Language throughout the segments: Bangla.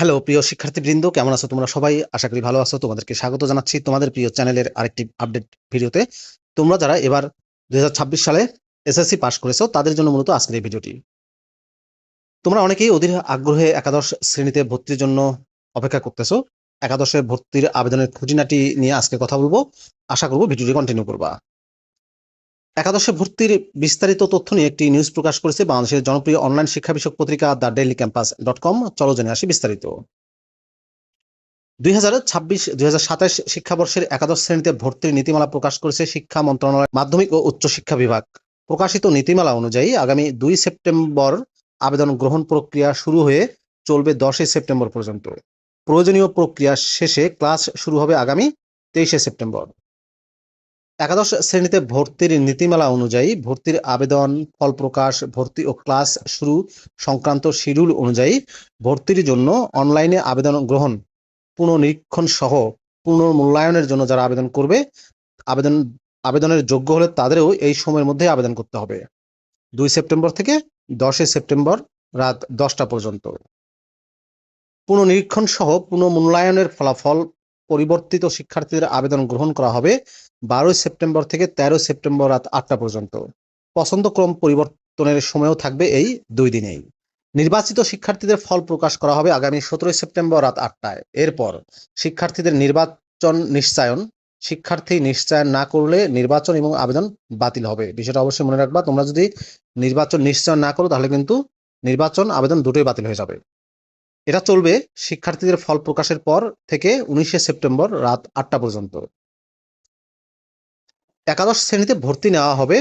হ্যালো প্রিয় শিক্ষার্থীবৃন্দ, কেমন আছো তোমরা সবাই? আশা করি ভালো আছো। তোমাদেরকে স্বাগত জানাচ্ছি তোমাদের প্রিয় চ্যানেলের আরেকটি আপডেট ভিডিওতে। তোমরা যারা এবার 2026 সালে এসএসসি পাস করেছো তাদের জন্য মূলত আজকের এই ভিডিওটি। তোমরা অনেকেই অধীর আগ্রহে একাদশ শ্রেণীতে ভর্তির জন্য অপেক্ষা করতেছো। একাদশে ভর্তির আবেদনের খুঁটিনাটি নিয়ে আজকে কথা বলবো। আশা করবো ভিডিওটি কন্টিনিউ করবা। একাদশে ভর্তির বিস্তারিত তথ্য নিয়ে একটি নিউজ প্রকাশ করেছে বাংলাদেশের জনপ্রিয় অনলাইন শিক্ষা বিষয়ক পত্রিকা thedailycampus.com। চলো জেনে আসি বিস্তারিত। 2026-2027 শিক্ষাবর্ষের একাদশ শ্রেণীতে ভর্তির নীতিমালা প্রকাশ করেছে শিক্ষা মন্ত্রণালয় মাধ্যমিক ও উচ্চ শিক্ষা বিভাগ। প্রকাশিত নীতিমালা অনুযায়ী আগামী 2 সেপ্টেম্বর আবেদন গ্রহণ প্রক্রিয়া শুরু হয়ে চলবে 10 সেপ্টেম্বর পর্যন্ত। প্রয়োজনীয় প্রক্রিয়া শেষে ক্লাস শুরু হবে আগামী 23 সেপ্টেম্বর। একাদশ শ্রেণীতে ভর্তির নীতিমালা অনুযায়ী ভর্তির আবেদন, ফল প্রকাশ, ভর্তি ও ক্লাস শুরু সংক্রান্ত শিডিউল অনুযায়ী ভর্তির জন্য অনলাইনে আবেদন গ্রহণ, পুনর্নিরীক্ষণ সহ পুনর্মূল্যায়নের জন্য যারা আবেদন করবে, আবেদনের যোগ্য হলে তাদেরও এই সময়ের মধ্যে আবেদন করতে হবে। 2 সেপ্টেম্বর থেকে 10 সেপ্টেম্বর রাত 10টা পর্যন্ত। পুনর্নিরীক্ষণ সহ পুনর্মূল্যায়নের ফলাফল পরিবর্তিত শিক্ষার্থীদের আবেদন গ্রহণ করা হবে 12 সেপ্টেম্বর থেকে 13 সেপ্টেম্বর রাত 8টা পর্যন্ত। পছন্দক্রম পরিবর্তনের সময়ও থাকবে এই 2 দিনেই। নির্বাচিত শিক্ষার্থীদের ফল প্রকাশ করা হবে আগামী 17 সেপ্টেম্বর রাত 8টায়। এরপর শিক্ষার্থীদের শিক্ষার্থী নিশ্চয়ন না করলে নির্বাচন এবং আবেদন বাতিল হবে। বিষয়টা অবশ্যই মনে রাখবা। তোমরা যদি নির্বাচন নিশ্চয়ন না করো তাহলে কিন্তু নির্বাচন আবেদন দুটোই বাতিল হয়ে যাবে। এটা চলবে শিক্ষার্থীদের ফল প্রকাশের পর থেকে 19 সেপ্টেম্বর রাত 8টা পর্যন্ত। একাদশ শ্রেণীতে ভর্তি নেওয়া হবে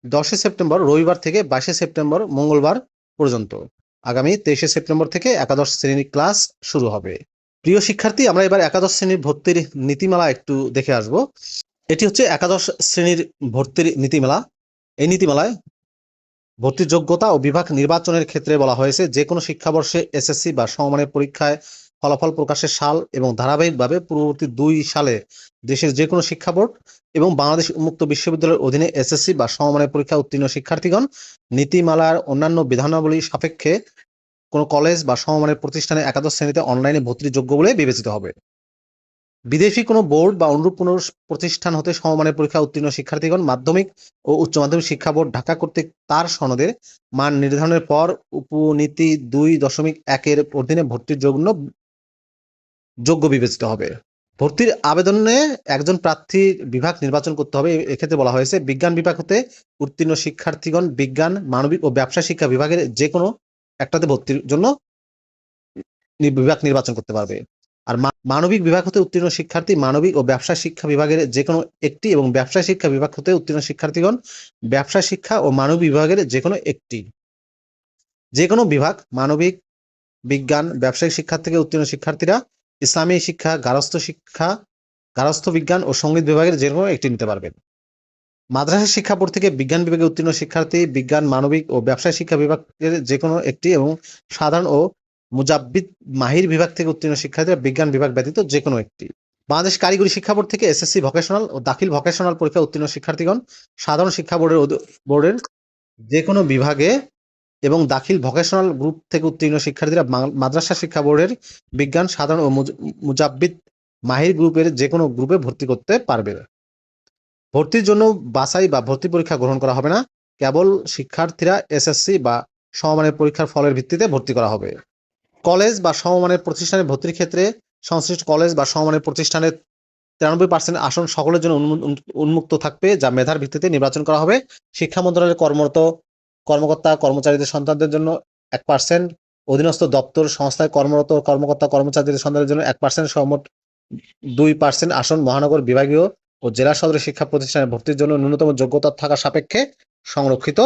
10 সেপ্টেম্বর রবিবার থেকে 22 সেপ্টেম্বর মঙ্গলবার পর্যন্ত। আগামী 23 সেপ্টেম্বর থেকে একাদশ শ্রেণীর ক্লাস শুরু হবে। প্রিয় শিক্ষার্থী, আমরা এবার একাদশ শ্রেণীর ভর্তির নীতিমালা একটু দেখে আসব। এটি হচ্ছে একাদশ শ্রেণীর ভর্তির নীতিমালা। এই নীতিমালায় ভর্তির যোগ্যতা ও বিভাগ নির্বাচনের ক্ষেত্রে বলা হয়েছে যে কোনো শিক্ষাবর্ষে এসএসসি বা সমমানের পরীক্ষায় ফলাফল প্রকাশের সাল এবং ধারাবাহিকভাবে পূর্ববর্তী 2 সালে দেশের যে কোনো শিক্ষা বোর্ড এবং বাংলাদেশ উন্মুক্ত বিশ্ববিদ্যালয়ের অধীনে এসএসসি বা সমমানের পরীক্ষা উত্তীর্ণ শিক্ষার্থীগণ নীতিমালার অন্যান্য বিধানাবলী সাপেক্ষে কোনো কলেজ বা সমমানের প্রতিষ্ঠানে একাদশ শ্রেণীতে অনলাইনে ভর্তির যোগ্য বলে বিবেচিত হবে। বিদেশি কোনো বোর্ড বা অনুরূপ কোনো প্রতিষ্ঠান হতে সমমানের পরীক্ষা উত্তীর্ণ শিক্ষার্থীগণ মাধ্যমিক ও উচ্চ মাধ্যমিক শিক্ষা বোর্ড ঢাকা কর্তৃক তার সনদের মান নির্ধারণের পর উপনীতি 2.1 এর অধীনে ভর্তির জন্য যোগ্য বিবেচিত হবে। ভর্তির আবেদনে একজন প্রার্থীর বিভাগ নির্বাচন করতে হবে। এক্ষেত্রে বলা হয়েছে বিজ্ঞান বিভাগ হতে উত্তীর্ণ শিক্ষার্থীগণ বিজ্ঞান, মানবিক ও ব্যবসা শিক্ষা বিভাগের যে কোনো একটাতে ভর্তির জন্য বিভাগ নির্বাচন করতে পারবে। আর মানবিক বিভাগ হতে উত্তীর্ণ শিক্ষার্থী মানবিক ও ব্যবসা শিক্ষা বিভাগের যে কোনো একটি এবং ব্যবসা শিক্ষা বিভাগ হতে উত্তীর্ণ শিক্ষার্থীগণ ব্যবসা শিক্ষা ও মানবিক বিভাগের যে কোনো একটি। যে কোনো বিভাগ মানবিক, বিজ্ঞান, ব্যবসায়িক শিক্ষা থেকে উত্তীর্ণ শিক্ষার্থীরা ইসলামী শিক্ষা, গার্হস্থ্য বিজ্ঞান ও সঙ্গীত বিভাগের যে কোনো একটি নিতে পারবেন। মাদ্রাসা শিক্ষা বোর্ড থেকে বিজ্ঞান বিভাগে উত্তীর্ণ শিক্ষার্থী বিজ্ঞান, মানবিক ও ব্যবসায় শিক্ষা বিভাগের যে কোনো একটি এবং সাধারণ ও মুজাব্বিদ মাহির বিভাগ থেকে উত্তীর্ণ শিক্ষার্থীরা বিজ্ঞান বিভাগ ব্যতীত যে কোনো একটি। বাংলাদেশ কারিগরি শিক্ষা বোর্ড থেকে এসএসসি ভোকেশনাল ও দাখিল ভোকেশনাল পরীক্ষা উত্তীর্ণ শিক্ষার্থীগণ সাধারণ শিক্ষা বোর্ডের যে কোনো বিভাগে এবং দাখিল ভোকেশনাল গ্রুপ থেকে উত্তীর্ণ শিক্ষার্থীরা মাদ্রাসা শিক্ষা বোর্ডের বিজ্ঞান, সাধারণ ও মুজাব্বিদ মাহির গ্রুপের যে কোনো গ্রুপে ভর্তি করতে পারবে। ভর্তির জন্য বাছাই বা ভর্তি পরীক্ষা গ্রহণ করা হবে না। কেবল শিক্ষার্থীরা এসএসসি বা সমমানের পরীক্ষার ফলের ভিত্তিতে ভর্তি করা হবে। কলেজ বা সমমানের প্রতিষ্ঠানে ভর্তির ক্ষেত্রে সংশ্লিষ্ট কলেজ বা সমমানের প্রতিষ্ঠানের 93% আসন সকলের জন্য উন্মুক্ত থাকবে, যা মেধার ভিত্তিতে নির্বাচন করা হবে। শিক্ষা মন্ত্রণালয়ের কর্মকর্তা কর্মচারীদের সন্তানদের জন্য 1%, অধীনস্থ দপ্তর সংস্থায় কর্মরত কর্মকর্তা কর্মচারীদের সন্তানদের জন্য 1%, মোট 2% আসন মহানগর, বিভাগীয় ও জেলা সদরের শিক্ষা প্রতিষ্ঠানে ভর্তির জন্য ন্যূনতম যোগ্যতা থাকা সাপেক্ষে সংরক্ষিত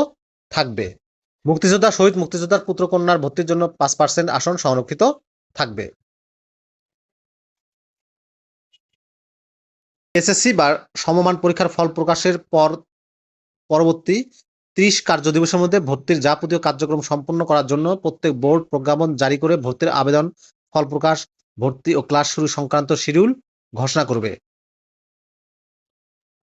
থাকবে। মুক্তিযোদ্ধা, শহীদ মুক্তিযোদ্ধার পুত্র কন্যার ভর্তির জন্য 5% আসন সংরক্ষিত থাকবে। এসএসসি বা সমমান পরীক্ষার ফল প্রকাশের পরবর্তী 30 কার্য দিবসের মধ্যে ভর্তির যাবতীয় কার্যক্রম সম্পন্ন করার জন্য প্রত্যেক বোর্ড প্রজ্ঞাপন জারি করে ভর্তির আবেদন, ফল প্রকাশ, ভর্তি ও ক্লাস শুরু সংক্রান্ত শিডিউল ঘোষণা করবে।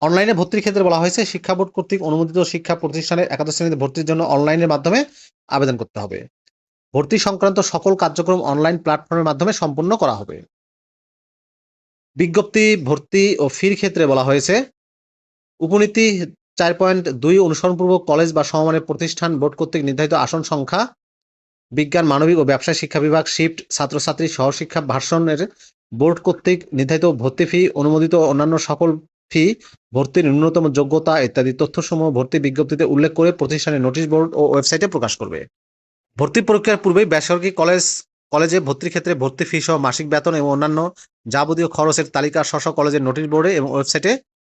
অনলাইনে ভর্তির ক্ষেত্রে বলা হয়েছে শিক্ষা বোর্ড কর্তৃক অনুমোদিত শিক্ষা প্রতিষ্ঠানের একাদশ শ্রেণীতে ভর্তির জন্য অনলাইনের মাধ্যমে আবেদন করতে হবে। ভর্তি সংক্রান্ত সকল কার্যক্রম অনলাইন প্ল্যাটফর্মের মাধ্যমে সম্পন্ন করা হবে। বিজ্ঞপ্তি, ভর্তি ও ফির ক্ষেত্রে বলা হয়েছে উপনীতি 4.2 অনুসরণপূর্বক কলেজ বা সমমানের প্রতিষ্ঠান বোর্ড কর্তৃক নির্ধারিত আসন সংখ্যা, বিজ্ঞান, মানবিক ও ব্যবসায় শিক্ষা বিভাগ, শিফট, ছাত্রছাত্রী সহশিক্ষা ভার্সনের বোর্ড কর্তৃক নির্ধারিত ভর্তি ফি, অনুমোদিত অন্যান্য সকল ফি, ভর্তির ন্যূনতম যোগ্যতা ইত্যাদি তথ্যসমূহ ভর্তি বিজ্ঞপ্তিতে উল্লেখ করে প্রতিষ্ঠানের নোটিশ বোর্ড ও ওয়েবসাইটে প্রকাশ করবে। ভর্তি পরীক্ষার পূর্বেই বেসরকারি কলেজে ভর্তির ক্ষেত্রে ভর্তি ফি সহ মাসিক বেতন এবং অন্যান্য যাবতীয় খরচের তালিকা স্ব কলেজের নোটিশ বোর্ডে এবং ওয়েবসাইটে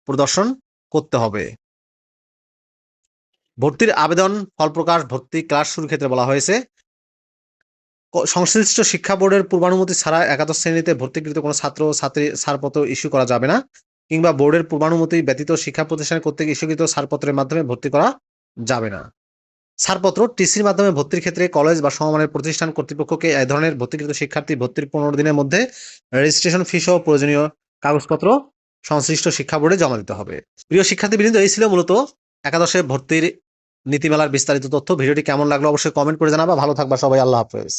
প্রদর্শন করতে হবে। ভর্তির আবেদন ফল প্রকাশ, ভর্তি ক্লাস শুরুর ক্ষেত্রে বলা হয়েছে সংশ্লিষ্ট শিক্ষা বোর্ডের পূর্বানুমতি ছাড়া একাদশ শ্রেণীতে ভর্তিকৃত কোনো ছাত্র ছাত্রী ছাড়পত্র ইস্যু করা যাবে না, কিংবা বোর্ডের পূর্বানুমতি ব্যতীত শিক্ষা প্রতিষ্ঠানের কর্তৃক ইস্যুকৃত ছাড়পত্রের মাধ্যমে ভর্তি করা যাবে না। ছাড়পত্র টিসির মাধ্যমে ভর্তির ক্ষেত্রে কলেজ বা সমমানের প্রতিষ্ঠান কর্তৃপক্ষকে এ ধরনের ভর্তিকৃত শিক্ষার্থী ভর্তির 15 দিনের মধ্যে রেজিস্ট্রেশন ফি সহ প্রয়োজনীয় কাগজপত্র সংশ্লিষ্ট শিক্ষা বোর্ডে জমা দিতে হবে। প্রিয় শিক্ষার্থীবৃন্দ, এই ছিল মূলত একাদশে ভর্তির নীতিমালার বিস্তারিত তথ্য। ভিডিওটি কেমন লাগলো অবশ্যই কমেন্ট করে জানাবা। ভালো থাকবা সবাই, আল্লাহ হাফেজ।